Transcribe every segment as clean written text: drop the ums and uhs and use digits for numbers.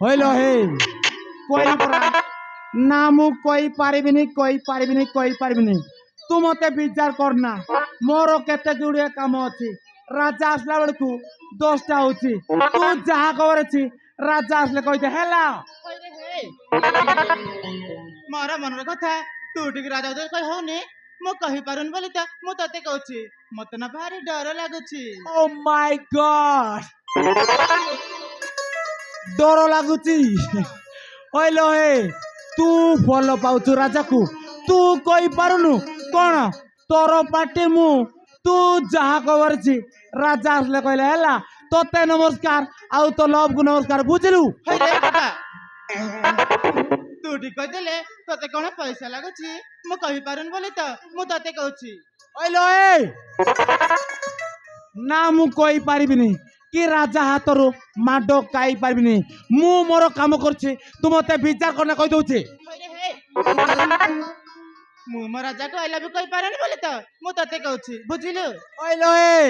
হইল হে কই পরা না মু কই পারিবিনি তু মতে বিচার করনা মোর কেতে জুড়িয়ে কাম ଅଛି রাজা আসলা বেড়কু 10টা হচ্ছে তু যাহা খবর আছে রাজা আসলে কইতে হেলা मोर मन कथा तू टिक राजा उदय कह होनी मु कहि पारुन बोली त मु तते कहूची मते ना भारी डर लागुची ও মাই গড ডর লাগুচি হইল হে তু ভাল পাউছু রাজাকু তু কই পারুনু কোন তোর পাটি মু তু যাহা খবর আছে রাজা আসলে কইলে হেলা তোতে নমস্কার আউ তো লভ কু নমস্কার বুঝলু हई रे कथा तू टिक कह देले तते कोन पैसा लागुची मु कहि पारुन बोली त मु तते कहूची হইল এ না মু কই পারিবিনি কি রাজা হাতরু মাড কাই পারিবিনি মু মোর কাম করছি তু মতে বিচার করনা কই দউছি हई रे हे मु मो राजा को आई लव यू कहि पारुन बोली त मु तते कहूची बुझिलु হইল এ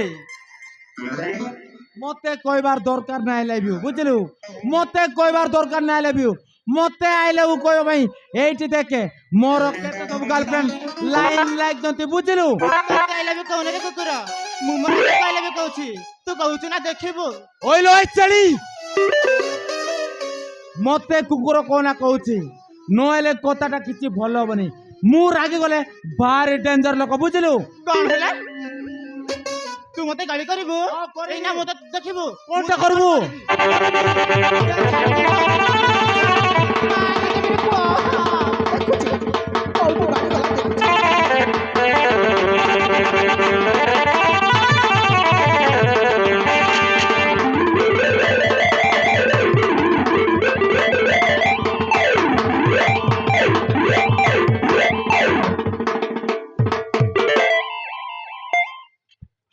মতে কইবার দরকার নাই আই লাভ ইউ বুঝলু মতে কইবার দরকার নাই আই লাভ ইউ মতে আই লাভ ইউ কইব ভাই এইটি দেখে মোর কেতে সব গার্লফ্রেন্ড লাইন লাইক নতি বুঝলু तते आई लव यू कहने रे कुकुर मु मो राजा को आई लव यू कहूची तू कहूची ना देखिबु হইল এই চেড়ি মতে কুকুর কোনা কହୁছি নইলে কথাটা কিছু ভাল হবনি মু রাগি গলে ভারি ডেঞ্জর লোক বুঝলু कौन होला तू मते गाली करिबु एई ना मते देखिबु কোনটা করবু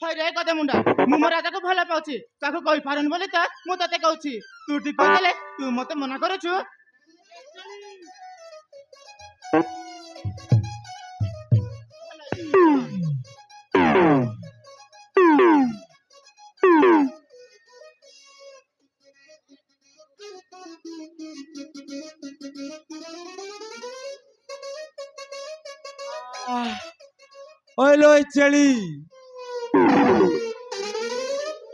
हई रे कदे मुंडा मु मो राजा को भला पाउची ताको कहि पारुन बोली त मु तते कहूची तू टिक कह देले तू मते मना करूछु হইল এই চেড়ি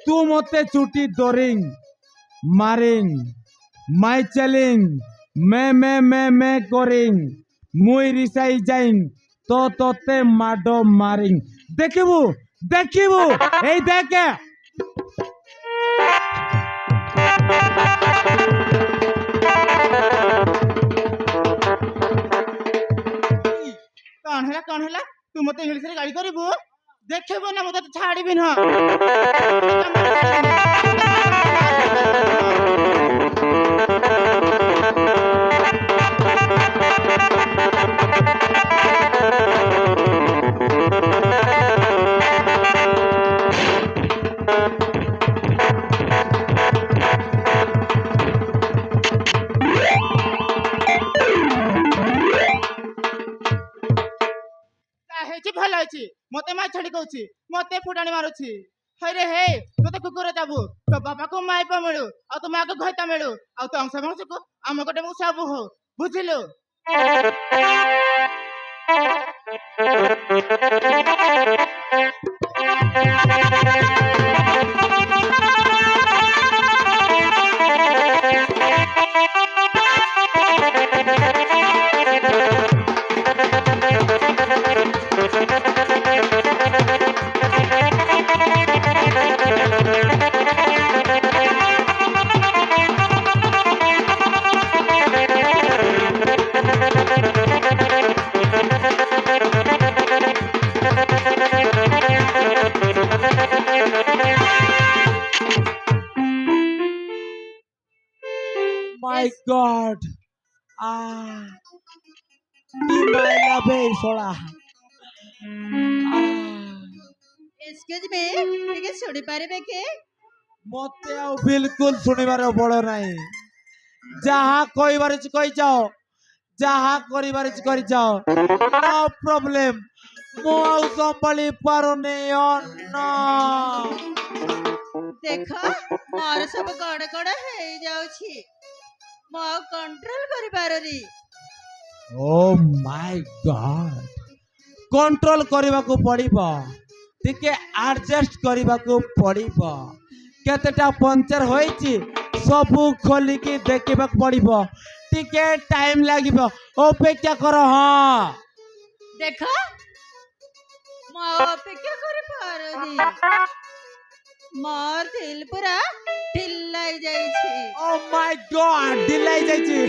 তু মতে চুটি দরিং মারিং মাই চেলিং মে করিং মুই রিসাই যাইং তো তোতে মাড মারিং দেখিবু দেখিবু এই দেখে कौन होला तू मते इंग्लिश रे गाली करिबु देखिबु ना मते छाड़िबि न भल अछि मते माय छड़ी कहूची मते फुटाणी मारुची हई रे हे तू तो कुकुर जाबू तो बाबा को माय प मिलू आ तो मां को घइता मिलू आ तो अंश वंश को आम कोटे मु सब हो बुझिलु My God. Ah. Di maila be sola. Excuse me टिके सुनी पारिबे के मते आ बिल्कुल सुनिबार बड़ नाही जहा कहिबार अछि कहि जाओ जहा करिबार अछि करि जाओ नो प्रॉब्लम मो आउ संभाली पारुने नो देखो मोर सब गड़ गड़ हे जाउछि ମୁଁ ଆଉ କଣ୍ଟ୍ରୋଲ କରିପାରୁନି। ଓ ମାଇ ଗଡ୍, କଣ୍ଟ୍ରୋଲ କରିବାକୁ ପଡିବ, ଟିକେ ଆଡଜଷ୍ଟ କରିବାକୁ ପଡିବ। କେତେଟା ପଞ୍ଚର ହୋଇଛି ସବୁ ଖୋଲିକି ଦେଖିବାକୁ ପଡିବ, ଟିକେ ଟାଇମ ଲାଗିବ, ଅପେକ୍ଷା କର। ହଁ ଦେଖ ମୁଁ ଆଉ ଅପେକ୍ଷା କରିପାରୁନି। ମୋର ଦିଲ ପୁରା ଢିଲାଇ ଯାଇଛି। ଓ ମାଇ ଗଡ୍, ଢିଲାଇ ଯାଇଛି।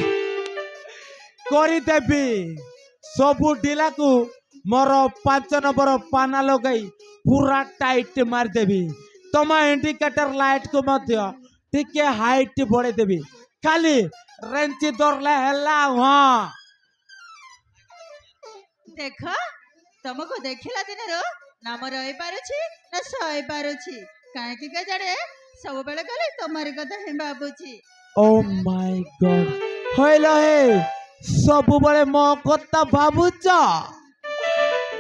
କରିଦେବି ସବୁ ଢିଲାକୁ ମୋର 5 ନମ୍ବର ପାନା ଲଗାଇ ପୁରା ଟାଇଟ୍ ମାରିଦେବି। ତମ ଇଣ୍ଡିକେଟର ଲାଇଟକୁ ମଧ୍ୟ ଟିକେ ହାଇଟ୍ ବଢେଇଦେବି, ଖାଲି ରେଞ୍ଚି ଧରଲେ ହେଲା। ହଁ ଦେଖ ତମକୁ ଦେଖିଲା ଦିନରୁ ନା ମୁଁ ରହିପାରୁଛି ନା ସହିପାରୁଛି। କାହିଁକି କେଜାଣେ ସବୁବେଳେ ଗଲେ ତମରି କଥା ହିଁ ଭାବୁଛି। ଓ ମାଇ ଗଡ୍, ହଇଲ ହେ ସବୁବେଳେ ମୋ କଥା ଭାବୁଛ,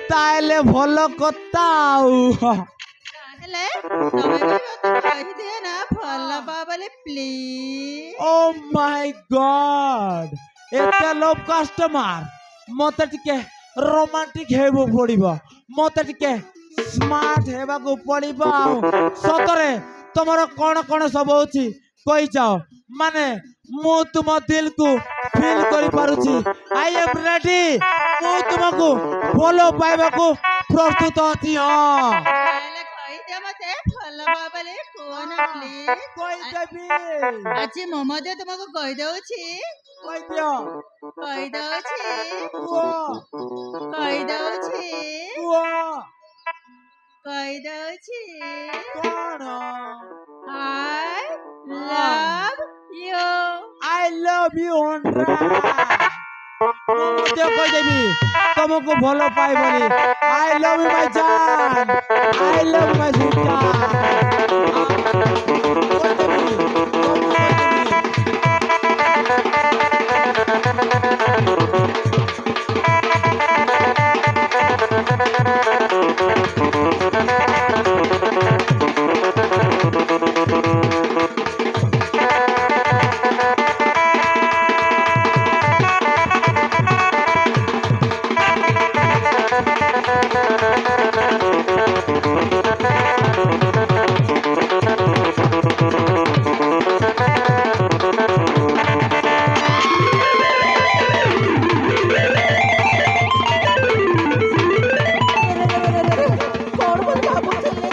ତାହେଲେ ଭଲ କଥା। ଆଉ ତାହେଲେ ତମେ ବି ମତେ କହିଦିଅ ନା ଭଲ ପାଅ ବୋଲି ପ୍ଲିଜ। ଓ ମାଇ ଗଡ୍, ଏତେ ଲୋଭ କଷ୍ଟମର, ମତେ ଟିକେ ରୋମାଣ୍ଟିକ ହେବାକୁ ପଡିବ, ମତେ ଟିକେ ସ୍ମାର୍ଟ ହେବାକୁ ପଡିବ। ଆଉ ସତରେ ତମର କଣ କଣ ସବୁ ଅଛି କହିଯାଅ, ମାନେ ମୁଁ ତୁମ ଦିଲକୁ ଫିଲ୍ କରିପାରୁଛି। ଆଇ ଏମ୍ ରେଡି, ମୁଁ ତୁମକୁ ଭଲ ପାଇବାକୁ ପ୍ରସ୍ତୁତ ଅଛି। ହଁ ତାହେଲେ କହିଦିଅ ମତେ ଭଲ ପାଅ ବୋଲି କୁହ ନା ପ୍ଲିଜ। କହିଦେବି, ଆଜି ମୁଁ ମଧ୍ୟ ତୁମକୁ କହିଦଉଛି। କହିଦିଅ, କହିଦଉଛି କୁହ କହିଦଉଛି କୁହ କହିଦଉଛି। କଣ? I love you. I love you Anurag. ମୁଁ ମଧ୍ୟ କହିଦେବି ତମକୁ ଭଲ ପାଏ ବୋଲି। I love you my ଜାନ, I love you my sweetheart। କହିଦେବି, ସବୁ କହିଦେବି। କଣ ବୋଲି ଭାବୁଥିଲେ?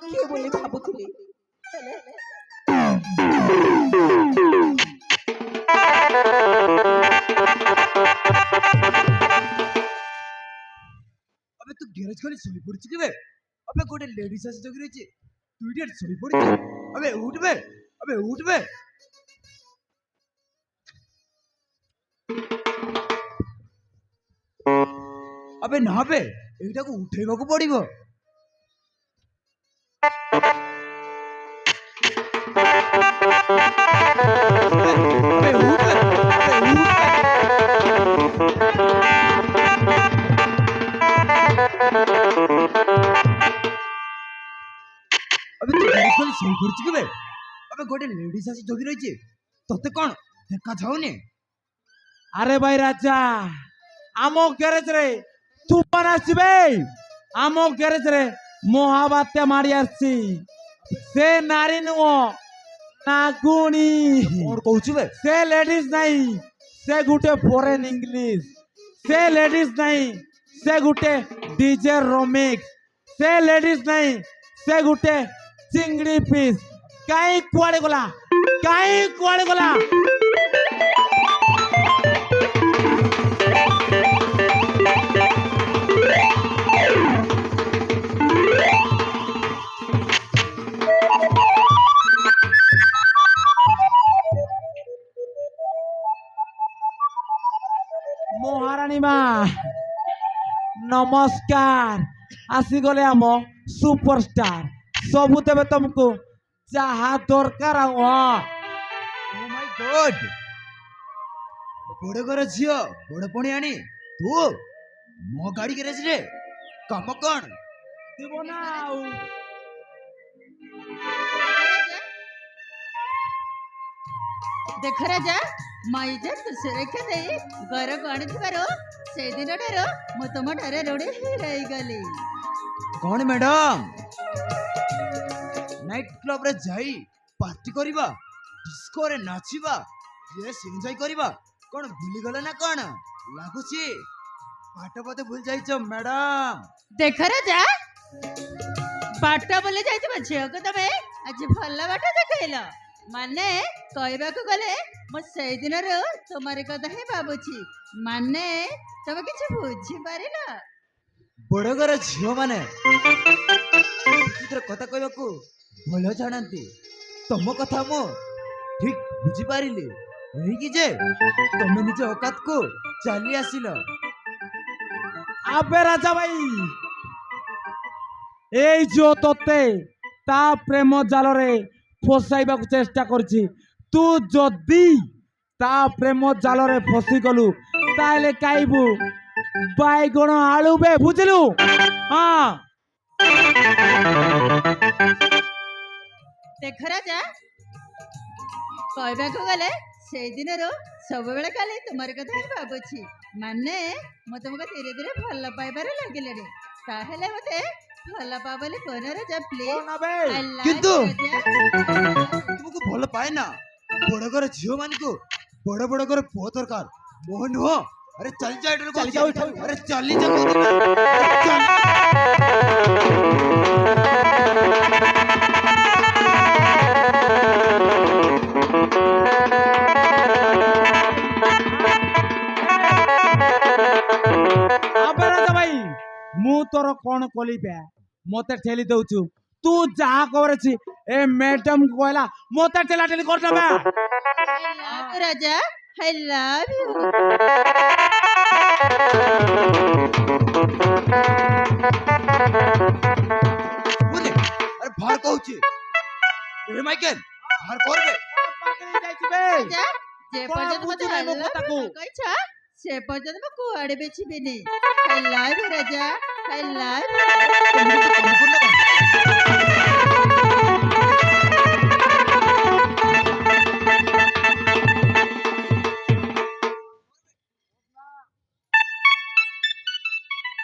କିଏ ବୋଲି ଭାବୁଥିଲି, ହେଲେ अबे तू गैरेज खाली सोई पड़छ के बे। अबे गोटे लेडीज आसी जगी रहिଛି तू इडियट सोई पड़छ। अबे उठ बे, अबे उठ बे। अबे ना बे, एटा को उठेबा को पड़िबो। अबे उठ बे, अबे उठ अबे तू गैरेज खाली सोई पड़छ के बे। अबे गोटे लेडीज आसी जगी रहिଛି तते कोन देखा जाउनी। আরে ভাই রাজা, ଆମ ଗ୍ୟାରେଜରେ ତୁଫାନ ଆସିବେ। ଆମ ଗ୍ୟାରେଜରେ ମହାବାତ୍ୟା ମାଡ଼ି ଆସିଛି। ସେ ନାରୀ ନୁହଁ, ନାଗୁଣୀ। कौन कहूछ बे। ସେ ଲେଡିଜ ନାହିଁ, ସେ ଗୋଟେ ଫରେନ ଇଂଲିଶ। ସେ ଲେଡିଜ ନାହିଁ, ସେ ଗୋଟେ ଡିଜେ ରୋମିକ୍ସ। ସେ ଲେଡିଜ ନାହିଁ, ସେ ଗୋଟେ ଚିଙ୍ଗଡି ପିସ୍। କାହିଁ କୁଆଡେ ଗଲା, କାହିଁ କୁଆଡେ ଗଲା? নমস্কার আসিগলে আম সুপরস্টার সবু দেবে তোমাকে যাহা দরকার ও মাই গড বড় ঘর ঝিଅ বড় পଣି আଣି ତୁ ମୋ ଗାଡି ଗ୍ୟାରେଜରେ କାମ କଣ দিব না ଆଉ। ଦେଖ ରାଜା ମାଇଜା ସୁରକ୍ଷା ଦେଇ ଘରକୁ ଆଣିଥିବାରୁ ସେଇ ଦିନଠାରୁ ମୁଁ ତମ ଠାରେ ଋଣୀ ହେଇଗଲି। କଣ ମ୍ୟାଡାମ ନାଇଟ୍ କ୍ଲବରେ ଯାଇ ପାର୍ଟି କରିବା ଡିସ୍କୋରେ ନାଚିବା ୟେସ୍ ଏନ୍ଜୟ କରିବା କଣ ଭୁଲିଗଲ ନା କଣ ଲାଗୁଛି ପାଠ ବୋଧେ ଭୁଲି ଯାଇଛ ମ୍ୟାଡାମ ଦେଖ ରାଜା ବାଟ ବୁଲି ଯାଇଥିବା ଝିଅକୁ ତମେ ଆଜି ଭଲ ବାଟ ଦେଖେଇଲ। ମାନେ କହିବାକୁ ଗଲେ ମୁଁ ସେଇ ଦିନରୁ ତୁମରି କଥା ହିଁ ଭାବୁଛି। ମାନେ ତମେ କିଛି ବୁଝିପାରିଲ? ବଡ଼ ଘର ଝିଅ ମାନେ କଥା କହିବାକୁ ଭଲ ଜାଣନ୍ତି ତମ କଥା ମୁଁ ଠିକ ବୁଝିପାରିଲି ଏହିକି ଯେ ତମେ ନିଜ ଅକାତକୁ ଚାଲି ଆସିଲ আবে রাজা ভাই এই যে তোতে তা প্রেম জালরে ফসাইବାକୁ চেষ্টা করছি তু যদি তা প্রেম জালরে ফসি গলু তাহলে কাইবু বাইগণ আলুবে বুঝলু হ্যাঁ ଦେଖ ରାଜା କହିବାକୁ ଗଲେ ସେଇ ଦିନରୁ ସବୁବେଳେ ଖାଲି ତୁମରି କଥା ହିଁ ଭାବୁଛି। ମାନେ ମୁଁ ତୁମକୁ ଧୀରେ ଧୀରେ ଭଲ ପାଇବାରେ ଲାଗିଲେଣି। ତାହେଲେ ମତେ ଭଲ ପାଅ ବୋଲି କହୁନ ରାଜା ପ୍ଲିଜ। কোন আবে କିନ୍ତୁ ତୁମକୁ ଭଲ ପାଏ ନା ବଡ଼ ଘର ଝିଅ ମାନଙ୍କୁ ବଡ଼ ବଡ଼ ଘର ପୁଅ ଦରକାର ମୋହ ନୁହଁ ଆରେ ଚାଲି ଯା ଏଠାରୁ ଚାଲି ଯାଉ ଏଠାରୁ। ଆରେ ଚାଲି ଯା କହୁଛି ନା। ଆରେ ଚାଲି আবে রাজা ভাই ମୁଁ ତୋର କଣ କଲିବେ ମତେ ଠେଲି ଦଉଛୁ ତୁ ଯାହା କରିଛି ଏ ମ୍ୟାଡାମ କହିଲା ମତେ ଠେଲା ଠେଲି କରିଦେବେ ରାଜା I love you. ବୁଝେ ଆରେ ବାହାର କହୁଛି ଏ ମାଇକେଲ ବାହାର କରବେ ରାଜା ଯେ କଣ ପର୍ଯ୍ୟନ୍ତ ମତେ ବୁଝୁନାହିଁ ମୋ I love କଥାକୁ? you କହିଛ ସେ ପର୍ଯ୍ୟନ୍ତ ମୁଁ କୁଆଡେ ବି ଯିବିନି। I love you Raja I love you। ତମେ ତ କାମ କରୁନ କଣ